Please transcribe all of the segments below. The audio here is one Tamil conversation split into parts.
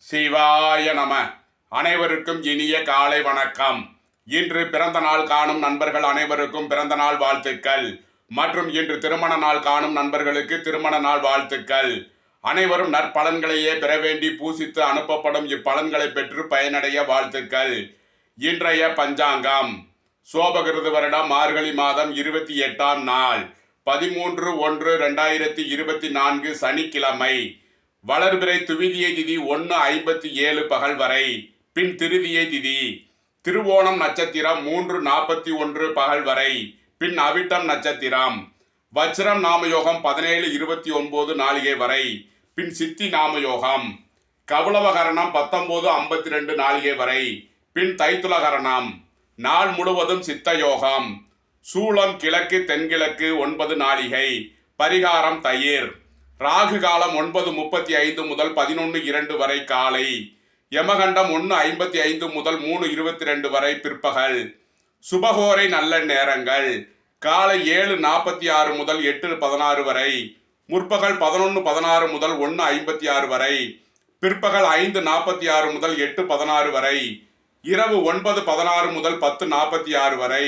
சிவாய நம. அனைவருக்கும் இனிய காலை வணக்கம். இன்று பிறந்த நாள் காணும் நண்பர்கள் அனைவருக்கும் பிறந்த நாள் வாழ்த்துக்கள் மற்றும் இன்று திருமண நாள் காணும் நண்பர்களுக்கு திருமண நாள் வாழ்த்துக்கள். அனைவரும் நற்பலன்களையே பெற வேண்டி பூசித்து அனுப்பப்படும் இப்பலன்களை பெற்று பயனடைய வாழ்த்துக்கள். இன்றைய பஞ்சாங்கம் சோபகிருது வருடம் மார்கழி மாதம் 28ஆம் நாள் 13/1/2024 சனிக்கிழமை. வளர்பிறை துவிதியை திதி 1:57 பகல் வரை. பின் திருதியை திதி. திருவோணம் நட்சத்திரம் 3:41 பகல் வரை. பின் அவிட்டம் நட்சத்திரம். வச்சிரம் நாமயோகம் 17:29 நாளிகை வரை. பின் சித்தி நாமயோகம். கவுளவகரணம் 19:52 நாளிகை வரை. பின் தைத்துலகரணம். நாள் முழுவதும் சித்த யோகம். சூளம் கிழக்கு தென்கிழக்கு 9 நாளிகை. பரிகாரம் தயிர். ராகு காலம் 9:35 முதல் 11:02 வரை காலை. யமகண்டம் 1:55 முதல் 3:22 வரை பிற்பகல். சுபகோரை நல்ல நேரங்கள் காலை 7:46 முதல் 8:16 வரை. முற்பகல் 11:16 முதல் 1:56 வரை. பிற்பகல் 5:46 முதல் 8:16 வரை. இரவு 9:16 முதல் 10:46 வரை.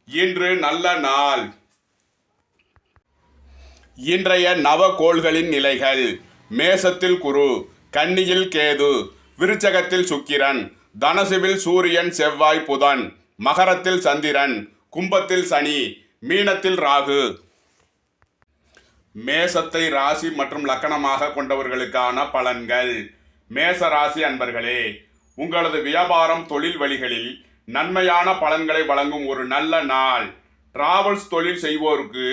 இன்று நல்ல நாள். இன்றைய நவகோள்களின் நிலைகள்: மேசத்தில் குரு, கன்னியில் கேது, விருச்சகத்தில் சுக்கிரன், தனுசுவில் சூரியன் செவ்வாய் புதன், மகரத்தில் சந்திரன், கும்பத்தில் சனி, மீனத்தில் ராகு. மேசத்தை ராசி மற்றும் லக்கணமாக கொண்டவர்களுக்கான பலன்கள். மேச ராசி அன்பர்களே, உங்களது வியாபாரம் தொழில் வழிகளில் நன்மையான பலன்களை வழங்கும் ஒரு நல்ல நாள். டிராவல்ஸ் தொழில் செய்வோருக்கு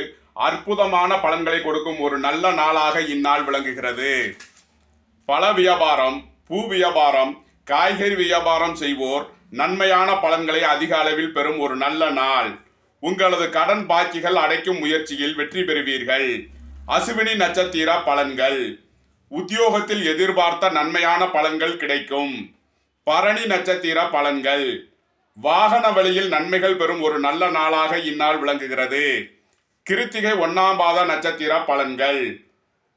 அற்புதமான பலன்களை கொடுக்கும் ஒரு நல்ல நாளாக இந்நாள் விளங்குகிறது. பழ வியாபாரம், பூ வியாபாரம், காய்கறி வியாபாரம் செய்வோர் நன்மையான பலன்களை அதிக அளவில் பெறும் ஒரு நல்ல நாள். உங்களது கடன் பாக்கிகள் அடைக்கும் முயற்சியில் வெற்றி பெறுவீர்கள். அசுவினி நட்சத்திர பலன்கள். உத்தியோகத்தில் எதிர்பார்த்த நன்மையான பலன்கள் கிடைக்கும். பரணி நட்சத்திர பலன்கள். வாகன வழியில் நன்மைகள் பெறும் ஒரு நல்ல நாளாக இந்நாள் விளங்குகிறது. கிருத்திகை 1ஆம் பாத நட்சத்திர பலன்கள்.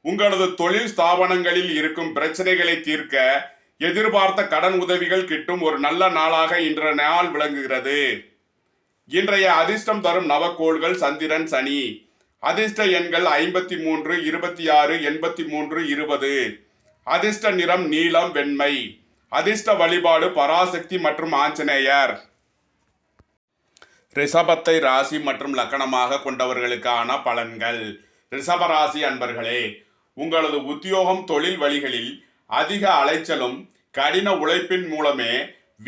உங்களது தொழில் ஸ்தாபனங்களில் இருக்கும் பிரச்சனைகளை தீர்க்க எதிர்பார்த்த கடன் உதவிகள் கிட்டும் ஒரு நல்ல நாளாக இன்றைய நாள் விளங்குகிறது. இன்றைய அதிர்ஷ்டம் தரும் நவக்கோள்கள் சந்திரன், சனி. அதிர்ஷ்ட எண்கள் 53, 26, 83, 20. அதிர்ஷ்ட நிறம் நீலம், வெண்மை. அதிர்ஷ்ட வழிபாடு பராசக்தி மற்றும் ஆஞ்சநேயர். ரிஷபத்தை ராசி மற்றும் லக்கணமாக கொண்டவர்களுக்கான பலன்கள். ரிஷபராசி அன்பர்களே, உங்களது உத்தியோகம் தொழில் வழிகளில் அதிக அலைச்சலும் கடின உழைப்பின் மூலமே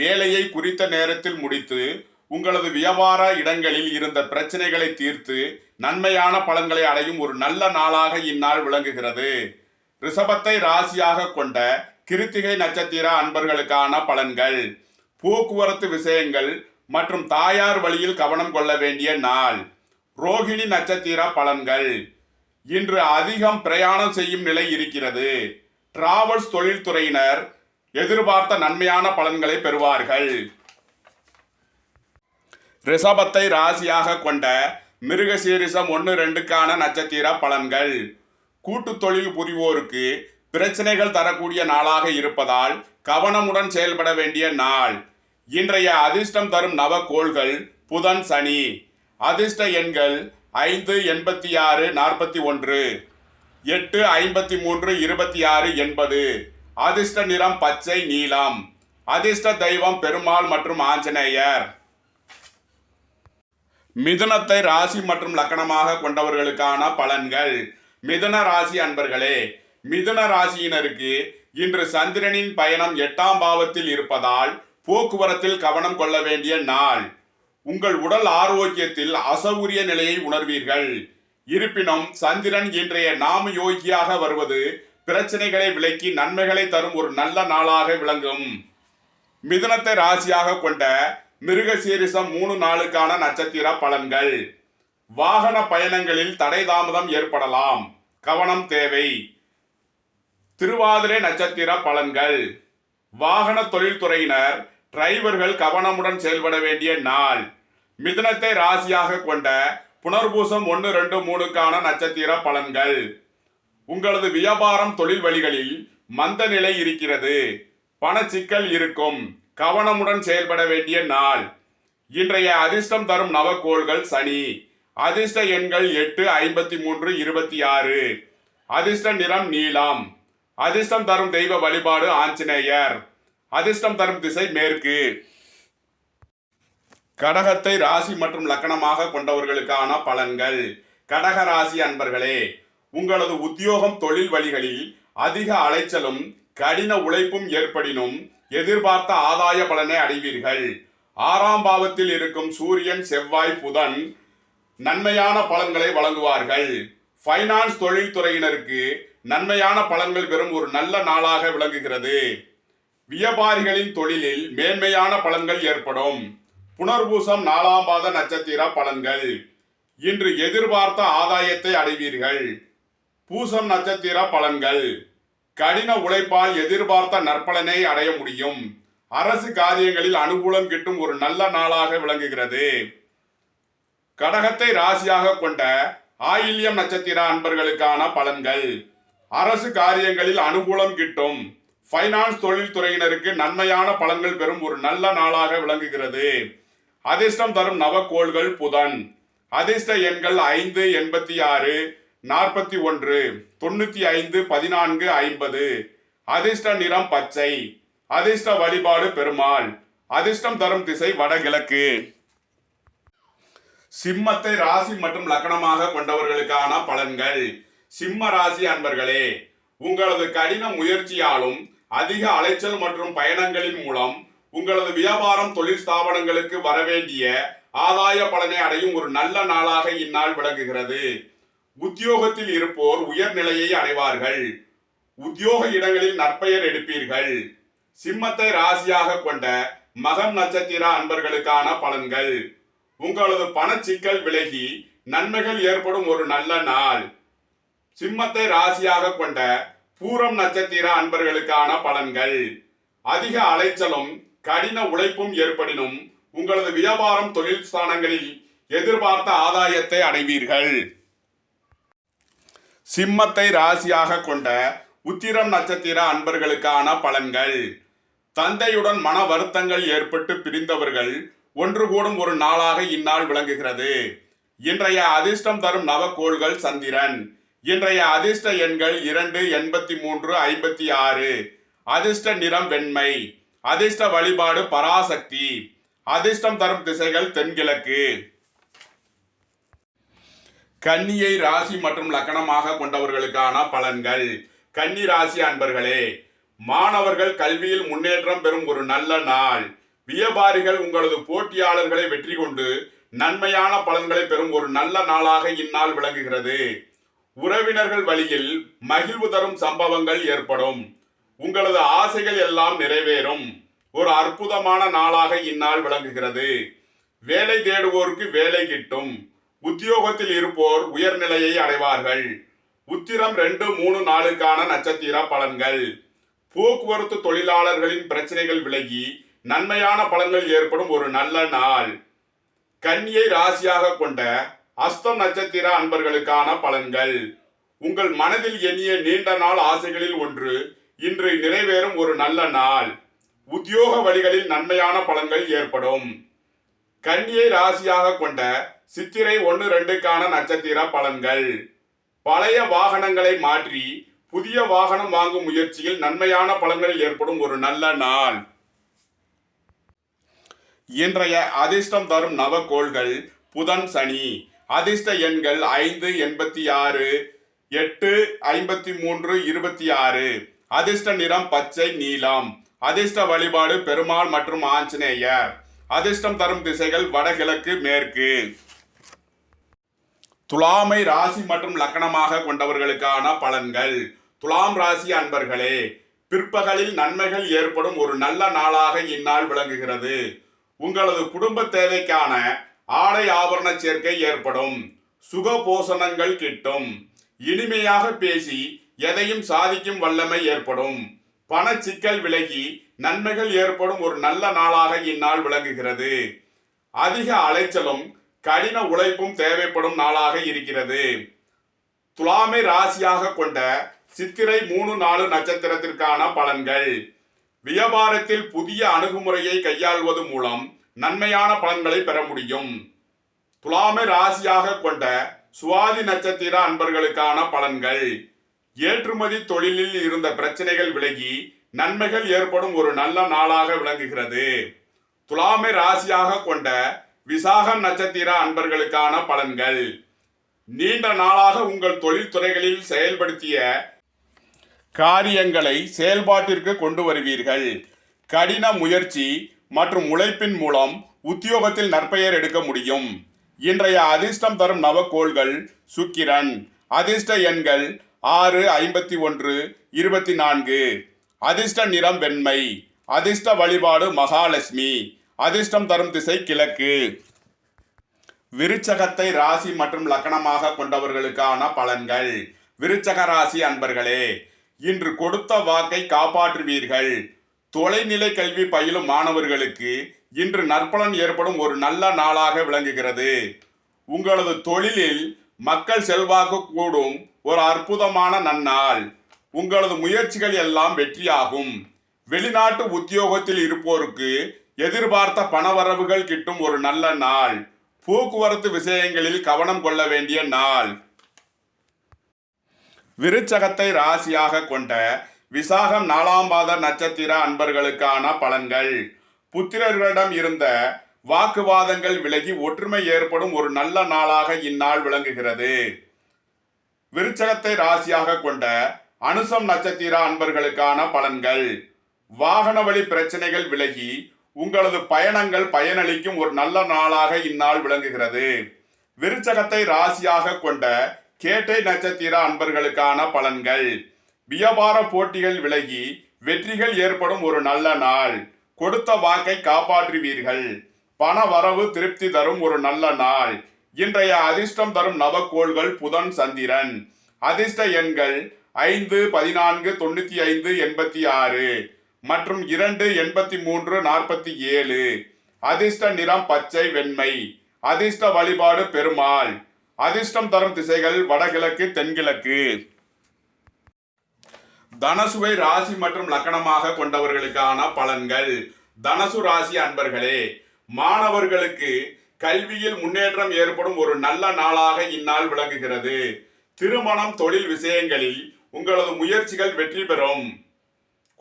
வேலையை குறித்த நேரத்தில் முடித்து உங்களது வியாபார இடங்களில் இருந்த பிரச்சனைகளை தீர்த்து நன்மையான பலன்களை அடையும் ஒரு நல்ல நாளாக இந்நாள் விளங்குகிறது. ரிஷபத்தை ராசியாக கொண்ட கிருத்திகை நட்சத்திர அன்பர்களுக்கான பலன்கள். போக்குவரத்து விஷயங்கள் மற்றும் தாயார் வழியில் கவனம் கொள்ள வேண்டிய நாள். ரோகிணி நட்சத்திர பலன்கள். இன்று அதிகம் பிரயாணம் செய்யும் நிலை இருக்கிறது. டிராவல்ஸ் தொழில்துறையினர் எதிர்பார்த்த நன்மையான பலன்களை பெறுவார்கள். ரிஷபத்தை ராசியாக கொண்ட மிருகசீரிஷம் 1-2க்கான நட்சத்திர பலன்கள். கூட்டு தொழில் புரிவோருக்கு பிரச்சனைகள் தரக்கூடிய நாளாக இருப்பதால் கவனமுடன் செயல்பட வேண்டிய நாள். இன்றைய அதிர்ஷ்டம் தரும் நவக்கோள்கள் புதன், சனி. அதிர்ஷ்ட எண்கள் 5, 86, 41, 8, 53, 26, 80. அதிர்ஷ்ட நிறம் பச்சை, நீலம். அதிர்ஷ்ட தெய்வம் பெருமாள் மற்றும் ஆஞ்சநேயர். மிதுனத்தை ராசி மற்றும் லக்கணமாக கொண்டவர்களுக்கான பலன்கள். மிதுன ராசி அன்பர்களே, மிதுன ராசியினருக்கு இன்று சந்திரனின் பயணம் 8ஆம் பாவத்தில் இருப்பதால் போக்குவரத்தில் கவனம் கொள்ள வேண்டிய நாள். உங்கள் உடல் ஆரோக்கியத்தில் அசௌரிய நிலையை உணர்வீர்கள். இருப்பினும் சந்திரன் இன்றைய நாம யோகியாக வருவது பிரச்சனைகளை விலக்கி நன்மைகளை தரும் ஒரு நல்ல நாளாக விளங்கும். மிதுனத்தை ராசியாக கொண்ட மிருகசீரிஷம் 3-4க்கான நட்சத்திர பலன்கள். வாகன பயணங்களில் தடை தாமதம் ஏற்படலாம், கவனம் தேவை. திருவாதிரை நட்சத்திர பலன்கள். வாகன தொழில்துறையினர் டிரைவர்கள் கவனமுடன் செயல்பட வேண்டிய நாள். மிதுனத்தை ராசியாக கொண்ட புனர்பூசம் 1, 2, 3க்கான நட்சத்திர பலன்கள். உங்களது வியாபாரம் தொழில் வழிகளில் மந்த நிலை இருக்கிறது. பணச்சிக்கல் இருக்கும், கவனமுடன் செயல்பட வேண்டிய நாள். இன்றைய அதிர்ஷ்டம் தரும் நவக்கோள்கள் சனி. அதிர்ஷ்ட எண்கள் 8, 53, 26. அதிர்ஷ்ட நிறம் நீலம். அதிர்ஷ்டம் தரும் தெய்வ வழிபாடு ஆஞ்சநேயர். அதிர்ஷ்டம் தரும் திசை மேற்கு. கடகத்தை ராசி மற்றும் லக்கணமாக கொண்டவர்களுக்கான பலன்கள். கடக ராசி அன்பர்களே, உங்களது உத்தியோகம் தொழில் வழிகளில் அதிக அலைச்சலும் கடின உழைப்பும் ஏற்படினும் எதிர்பார்த்த ஆதாய பலனை அடைவீர்கள். 6ஆம் பாவத்தில் இருக்கும் சூரியன், செவ்வாய், புதன் நன்மையான பலன்களை வழங்குவார்கள். ஃபைனான்ஸ் தொழில்துறையினருக்கு நன்மையான பலன்கள் பெறும் ஒரு நல்ல நாளாக விளங்குகிறது. வியாபாரிகளின் தொழிலில் மேன்மையான பலன்கள் ஏற்படும். புனர்பூசம் 4ஆம் பாத நட்சத்திர பலன்கள். இன்று எதிர்பார்த்த ஆதாயத்தை அடைவீர்கள். பூசம் நட்சத்திர பலன்கள். கடின உழைப்பால் எதிர்பார்த்த நற்பலனை அடைய முடியும். அரசு காரியங்களில் அனுகூலம் கிட்டும் ஒரு நல்ல நாளாக விளங்குகிறது. கடகத்தை ராசியாக கொண்ட ஆயில்யம் நட்சத்திர அன்பர்களுக்கான பலன்கள். அரசு காரியங்களில் அனுகூலம் கிட்டும். ஃபைனான்ஸ் தொழில்துறையினருக்கு நன்மையான பலன்கள் பெறும் ஒரு நல்ல நாளாக விளங்குகிறது. அதிர்ஷ்டம் தரும் நவக்கோள்கள் புதன். அதிர்ஷ்ட எண்கள் 5, 86, 41, 95, 14, 50. அதிர்ஷ்ட நிறம் பச்சை. அதிர்ஷ்ட வழிபாடு பெருமாள். அதிர்ஷ்டம் தரும் திசை வடகிழக்கு. சிம்மத்தை ராசி மற்றும் லக்கணமாக கொண்டவர்களுக்கான பலன்கள். சிம்ம ராசி அன்பர்களே, உங்களது கடின முயற்சியாலும் அதிக அலைச்சல் மற்றும் பயணங்களின் மூலம் உங்களது வியாபாரம் தொழில் ஸ்தாபனங்களுக்கு வரவேண்டிய ஆதாய பலனை அடையும் ஒரு நல்ல நாளாக இந்நாள் விளங்குகிறது. உத்தியோகத்தில் இருப்போர் உயர்நிலையை அடைவார்கள். உத்தியோக இடங்களில் நற்பெயர் எடுப்பீர்கள். சிம்மத்தை ராசியாக கொண்ட மகம் நட்சத்திர அன்பர்களுக்கான பலன்கள். உங்களது பணச்சிக்கல் விலகி நன்மைகள் ஏற்படும் ஒரு நல்ல நாள். சிம்மத்தை ராசியாக கொண்ட பூரம் நட்சத்திர அன்பர்களுக்கான பலன்கள். அதிக அலைச்சலும் கடின உழைப்பும் ஏற்படினும் உங்களது வியாபாரம் தொழில் ஸ்தானங்களில் எதிர்பார்த்த ஆதாயத்தை அடைவீர்கள். சிம்மத்தை ராசியாக கொண்ட உத்திரம் நட்சத்திர அன்பர்களுக்கான பலன்கள். தந்தையுடன் மன வருத்தங்கள் ஏற்பட்டு பிரிந்தவர்கள் ஒன்று கூடும் ஒரு நாளாக இந்நாள் விளங்குகிறது. இன்றைய அதிர்ஷ்டம் தரும் நவக்கோள்கள் சந்திரன். இன்றைய அதிர்ஷ்ட எண்கள் 2, 83, 56. அதிர்ஷ்ட நிறம் வெண்மை. அதிர்ஷ்ட வழிபாடு பராசக்தி. அதிர்ஷ்டம் தரும் திசைகள் தென்கிழக்கு. கன்னியை ராசி மற்றும் லக்கணமாக கொண்டவர்களுக்கான பலன்கள். கன்னி ராசி அன்பர்களே, மாணவர்கள் கல்வியில் முன்னேற்றம் பெறும் ஒரு நல்ல நாள். வியாபாரிகள் உங்களது போட்டியாளர்களை வெற்றி கொண்டு நன்மையான பலன்களை பெறும் ஒரு நல்ல நாளாக இந்நாள் விளங்குகிறது. உறவினர்கள் வழியில் மகிழ்வு தரும் சம்பவங்கள் ஏற்படும். உங்களது ஆசைகள் எல்லாம் நிறைவேறும். ஒரு அற்புதமான நாளாக இந்நாள் விளங்குகிறது. வேலை தேடுவோருக்கு வேலை கிட்டும். உத்தியோகத்தில் இருப்போர் உயர்நிலையை அடைவார்கள். உத்திரம் 2, 3, 4க்கான நட்சத்திர பலன்கள். போக்குவரத்து தொழிலாளர்களின் பிரச்சனைகள் விலகி நன்மையான பலன்கள் ஏற்படும் ஒரு நல்ல நாள். கன்னியை ராசியாக கொண்ட அஸ்தம் நட்சத்திர அன்பர்களுக்கான பலன்கள். உங்கள் மனதில் எண்ணிய நீண்ட நாள் ஆசைகளில் ஒன்று இன்று நிறைவேறும் ஒரு நல்ல நாள். உத்தியோக வழிகளில் நன்மையான பலன்கள் ஏற்படும். கன்னியை ராசியாக கொண்ட சித்திரை 1, 2க்கான நட்சத்திர பலன்கள். பழைய வாகனங்களை மாற்றி புதிய வாகனம் வாங்கும் முயற்சியில் நன்மையான பலன்கள் ஏற்படும் ஒரு நல்ல நாள். இன்றைய அதிர்ஷ்டம் தரும் நவக்கோள்கள் புதன், சனி. அதிர்ஷ்ட எண்கள் 5, 86, 8, 53, 26. அதிர்ஷ்ட நிறம் பச்சை, நீலம். அதிர்ஷ்ட வழிபாடு பெருமாள் மற்றும் ஆஞ்சநேயர். அதிர்ஷ்டம் தரும் திசைகள் வடகிழக்கு, மேற்கு. துலாமை ராசி மற்றும் லக்கணமாக கொண்டவர்களுக்கான பலன்கள். துலாம் ராசி அன்பர்களே, பிற்பகலில் நன்மைகள் ஏற்படும் ஒரு நல்ல நாளாக இந்நாள் விளங்குகிறது. உங்களது குடும்ப தேவைக்கான ஆடை ஆபரண சேர்க்கை ஏற்படும். சுக போஷணங்கள் கிட்டும். இனிமையாக பேசி எதையும் சாதிக்கும் வல்லமை ஏற்படும். பண சிக்கல் விலகி நன்மைகள் ஏற்படும் ஒரு நல்ல நாளாக இந்நாள் விளங்குகிறது. அதிக அலைச்சலும் கடின உழைப்பும் தேவைப்படும் நாளாக இருக்கிறது. துலாமை ராசியாக கொண்ட சித்திரை 3, 4 நட்சத்திரத்திற்கான பலன்கள். வியாபாரத்தில் புதிய அணுகுமுறையை கையாள்வது மூலம் நன்மையான பலன்களை பெற முடியும். துலாமை ராசியாக கொண்ட சுவாதி நட்சத்திர அன்பர்களுக்கான பலன்கள். ஏற்றுமதி தொழிலில் இருந்த பிரச்சனைகள் விலகி நன்மைகள் ஏற்படும் ஒரு நல்ல நாளாக விளங்குகிறது. துலாமை ராசியாக கொண்ட விசாகம் நட்சத்திர அன்பர்களுக்கான பலன்கள். நீண்ட நாளாக உங்கள் தொழில்துறைகளில் செயல்படுத்திய காரியங்களை செயல்பாட்டிற்கு கொண்டு வருவீர்கள். கடின முயற்சி மற்றும் உழைப்பின் மூலம் உத்தியோகத்தில் நற்பெயர் எடுக்க முடியும். இன்றைய அதிர்ஷ்டம் தரும் நவக்கோள்கள் சுக்கிரன். அதிர்ஷ்ட எண்கள் 6, 51, 24. அதிர்ஷ்ட நிறம் வெண்மை. அதிர்ஷ்ட வழிபாடு மகாலட்சுமி. அதிர்ஷ்டம் தரும் திசை கிழக்கு. விருச்சகத்தை ராசி மற்றும் லக்னமாக கொண்டவர்களுக்கான பலன்கள். விருச்சக ராசி அன்பர்களே, இன்று கொடுத்த வாக்கை காப்பாற்றுவீர்கள். தொலைநிலை கல்வி பயிலும் மாணவர்களுக்கு இன்று நற்பலன் ஏற்படும் ஒரு நல்ல நாளாக விளங்குகிறது. உங்களது தொழிலில் மக்கள் செல்வாக்கு கூடும் ஒரு அற்புதமான நன்னாள். உங்களது முயற்சிகள் எல்லாம் வெற்றியாகும். வெளிநாட்டு உத்தியோகத்தில் இருப்போருக்கு எதிர்பார்த்த பணவரவுகள் கிட்டும் ஒரு நல்ல நாள். போக்குவரத்து விஷயங்களில் கவனம் கொள்ள வேண்டிய நாள். விருச்சகத்தை ராசியாக கொண்ட விசாகம் 4ஆம் பாத நட்சத்திர அன்பர்களுக்கான பலன்கள். புத்திரர்களிடம் இருந்த வாக்குவாதங்கள் விலகி ஒற்றுமை ஏற்படும் ஒரு நல்ல நாளாக இந்நாள் விளங்குகிறது. விருச்சகத்தை ராசியாக கொண்ட அனுசம் நட்சத்திர அன்பர்களுக்கான பலன்கள். வாகன வழி பிரச்சனைகள் விலகி உங்களது பயணங்கள் பயனளிக்கும் ஒரு நல்ல நாளாக இந்நாள் விளங்குகிறது. விருச்சகத்தை ராசியாக கொண்ட கேட்டை நட்சத்திர அன்பர்களுக்கான பலன்கள். வியாபார போட்டிகள் விலகி வெற்றிகள் ஏற்படும் ஒரு நல்ல நாள். கொடுத்த வாக்கை காப்பாற்றுவீர்கள். பண வரவு திருப்தி தரும் ஒரு நல்ல நாள். இன்றைய அதிர்ஷ்டம் தரும் நவக்கோள்கள் புதன், சந்திரன். அதிர்ஷ்ட எண்கள் 5, 14, 95, 86 மற்றும் 2, 83, 47. அதிர்ஷ்ட நிறம் பச்சை, வெண்மை. அதிர்ஷ்ட வழிபாடு பெருமாள். அதிர்ஷ்டம் தரும் திசைகள் வடகிழக்கு, தென்கிழக்கு. தனசுவை ராசி மற்றும் லக்னமாக கொண்டவர்களுக்கான பலன்கள். தனசு ராசி அன்பர்களே, மாணவர்களுக்கு கல்வியில் முன்னேற்றம் ஏற்படும் ஒரு நல்ல நாளாக இந்நாள் விளங்குகிறது. திருமணம், தொழில் விஷயங்களில் உங்களது முயற்சிகள் வெற்றி பெறும்.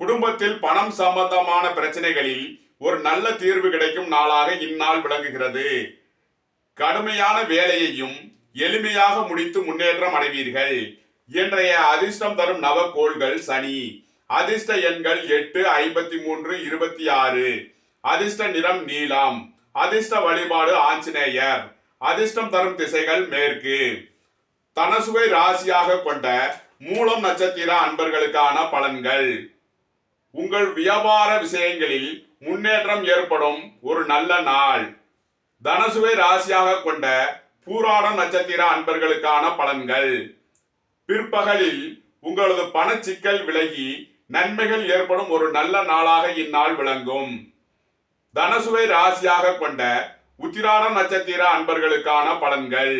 குடும்பத்தில் பணம் சம்பந்தமான பிரச்சனைகளில் ஒரு நல்ல தீர்வு கிடைக்கும் நாளாக இந்நாள் விளங்குகிறது. கடுமையான வேலையையும் எளிமையாக முடித்து முன்னேற்றம் அடைவீர்கள். இன்றைய அதிர்ஷ்டம் தரும் நவக்கோள்கள் சனி. அதிர்ஷ்ட எண்கள் 8, 53, 26. அதிர்ஷ்ட நிறம் நீலம். அதிர்ஷ்ட வழிபாடு ஆஞ்சநேயர். அதிர்ஷ்டம் தரும் திசைகள் மேற்கு. தனசுவை ராசியாக கொண்ட மூலம் நட்சத்திர அன்பர்களுக்கான பலன்கள். உங்கள் வியாபார விஷயங்களில் முன்னேற்றம் ஏற்படும் ஒரு நல்ல நாள். தனசுவை ராசியாக கொண்ட பூராடம் நட்சத்திர அன்பர்களுக்கான பலன்கள். பிற்பகலில் உங்களது பணச்சிக்கல் விலகி நன்மைகள் ஏற்படும் ஒரு நல்ல நாளாக இந்நாள் விளங்கும். தனசுவை ராசியாக கொண்ட உத்திராடம் நட்சத்திர அன்பர்களுக்கான பலன்கள்.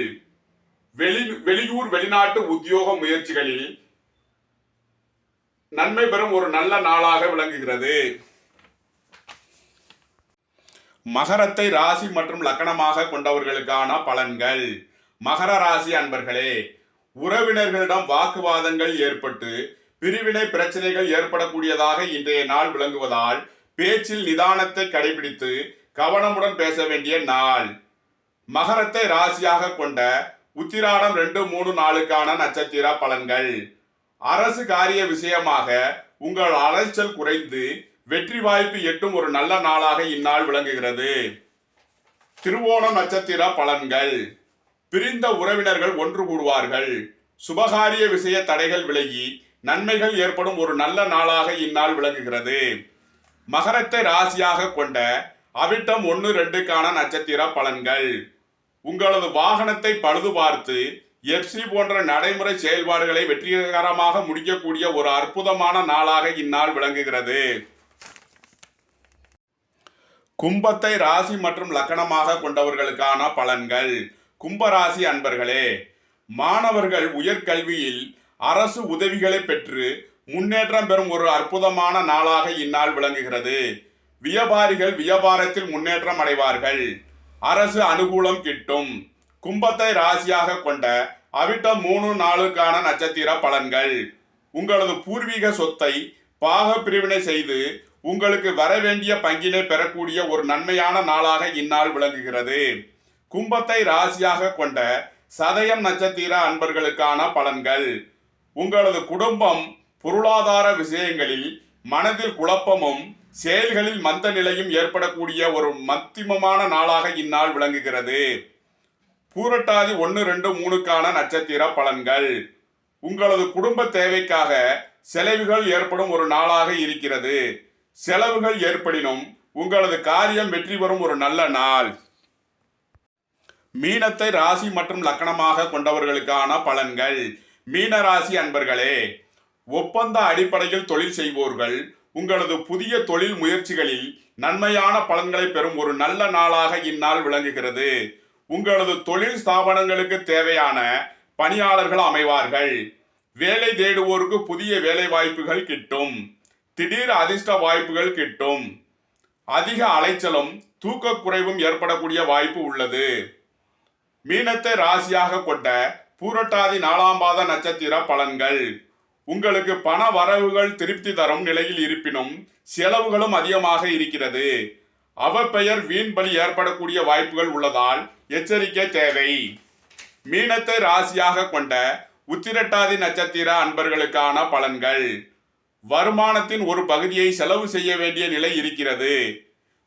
வெளியூர் வெளிநாட்டு உத்தியோக முயற்சிகளில் நன்மை பெறும் ஒரு நல்ல நாளாக விளங்குகிறது. மகரத்தை ராசி மற்றும் லக்னமாக கொண்டவர்களுக்கான பலன்கள். மகர ராசி அன்பர்களே, உறவினர்களிடம் வாக்குவாதங்கள் ஏற்பட்டு பிரிவினை பிரச்சனைகள் ஏற்படக்கூடியதாக இன்றைய நாள் விளங்குவதால் பேச்சில் நிதானத்தை கடைபிடித்து கவனமுடன் பேச வேண்டிய நாள். மகரத்தை ராசியாக கொண்ட உத்திராடம் 2, 3, 4க்கான நட்சத்திர பலன்கள். அரசு காரிய விஷயமாக உங்கள் அலைச்சல் குறைந்து வெற்றி வாய்ப்பு எட்டும் ஒரு நல்ல நாளாக இந்நாள் விளங்குகிறது. திருவோணம் நட்சத்திர பலன்கள். பிரிந்த உறவினர்கள் ஒன்று கூடுவார்கள். சுபகாரிய விஷய தடைகள் விலகி நன்மைகள் ஏற்படும் ஒரு நல்ல நாளாக இந்நாள் விளங்குகிறது. மகரத்தை ராசியாக கொண்ட அவிட்டம் 1, 2க்கான நட்சத்திர பலன்கள். உங்களது வாகனத்தை பழுது பார்த்து எப்சி போன்ற நடைமுறை செயல்பாடுகளை வெற்றிகரமாக முடிக்கக்கூடிய ஒரு அற்புதமான நாளாக இந்நாள் விளங்குகிறது. கும்பத்தை ராசி மற்றும் லக்னமாக கொண்டவர்களுக்கான பலன்கள். கும்பராசி அன்பர்களே, மாணவர்கள் உயர்கல்வியில் அரசு உதவிகளை பெற்று முன்னேற்றம் பெறும் ஒரு அற்புதமான நாளாக இந்நாள் விளங்குகிறது. வியாபாரிகள் வியாபாரத்தில் முன்னேற்றம் அடைவார்கள். அரசு அனுகூலம் கிட்டும். கும்பத்தை ராசியாக கொண்ட அவிட்டம் 3, 4க்கான நட்சத்திர பலன்கள். உங்களது பூர்வீக சொத்தை பாக பிரிவினை செய்து உங்களுக்கு வரவேண்டிய பங்கினை பெறக்கூடிய ஒரு நன்மையான நாளாக இந்நாள் விளங்குகிறது. கும்பத்தை ராசியாக கொண்ட சதயம் நட்சத்திர அன்பர்களுக்கான பலன்கள். உங்களது குடும்பம் பொருளாதார விஷயங்களில் மனதில் குழப்பமும் செயல்களில் மந்த நிலையும் ஏற்படக்கூடிய ஒரு மத்தியமமான நாளாக இந்நாள் விளங்குகிறது. பூரட்டாதி 1, 2, 3க்கான நட்சத்திர பலன்கள். உங்களது குடும்ப தேவைக்காக செலவுகள் ஏற்படும் ஒரு நாளாக இருக்கிறது. செலவுகள் ஏற்படினும் உங்களது காரியம் வெற்றி பெறும் ஒரு நல்ல நாள். மீனத்தை ராசி மற்றும் லக்கணமாக கொண்டவர்களுக்கான பலன்கள். மீன ராசி அன்பர்களே, ஒப்பந்த அடிப்படையில் தொழில் செய்வோர்கள் உங்களது புதிய தொழில் முயற்சிகளில் நன்மையான பலன்களை பெறும் ஒரு நல்ல நாளாக இந்நாள் விளங்குகிறது. உங்களது தொழில் ஸ்தாபனங்களுக்கு தேவையான பணியாளர்கள் அமைவார்கள். வேலை தேடுவோருக்கு புதிய வேலை வாய்ப்புகள் கிட்டும். திடீர் அதிர்ஷ்ட வாய்ப்புகள் கிட்டும். அதிக அலைச்சலும் தூக்க குறைவும் ஏற்படக்கூடிய வாய்ப்பு உள்ளது. மீனத்தை ராசியாக கொண்ட பூரட்டாதி 4ஆம் பாத நட்சத்திர பலன்கள். உங்களுக்கு பண வரவுகள் திருப்தி தரும் நிலையில் இருப்பினும் செலவுகளும் அதிகமாக இருக்கிறது. அவப்பெயர் வீண் பலி ஏற்படக்கூடிய வாய்ப்புகள் உள்ளதால் எச்சரிக்கை தேவை. மீனத்தை ராசியாக கொண்ட உத்திரட்டாதி நட்சத்திர அன்பர்களுக்கான பலன்கள். வருமானத்தின் ஒரு பகுதியை செலவு செய்ய வேண்டிய நிலை இருக்கிறது.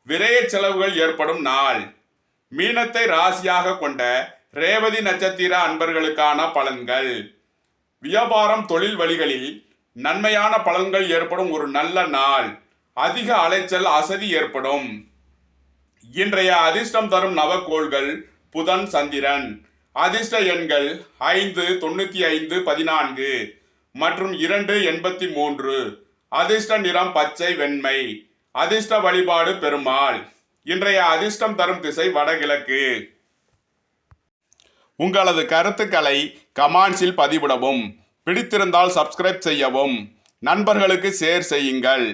விரய செலவுகள் ஏற்படும் நாள். மீனத்தை ராசியாக கொண்ட ரேவதி நட்சத்திர அன்பர்களுக்கான பலன்கள். வியாபாரம் தொழில் வழிகளில் நன்மையான பலன்கள் ஏற்படும் ஒரு நல்ல நாள். அதிக அலைச்சல் அசதி ஏற்படும். இன்றைய அதிர்ஷ்டம் தரும் நவக்கோள்கள் புதன், சந்திரன். அதிர்ஷ்ட எண்கள் 5, 95, 14 மற்றும் 2, 83. அதிர்ஷ்ட நிறம் பச்சை, வெண்மை. அதிர்ஷ்ட வழிபாடு பெருமாள். இன்றைய அதிர்ஷ்டம் தரும் திசை வடகிழக்கு. உங்களது கருத்துக்களை கமெண்ட்ஸில் பதிவிடவும். பிடித்திருந்தால் சப்ஸ்கிரைப் செய்யவும். நண்பர்களுக்கு ஷேர் செய்யுங்கள்.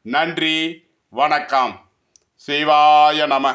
நன்றி, வணக்கம். சிவாய நம.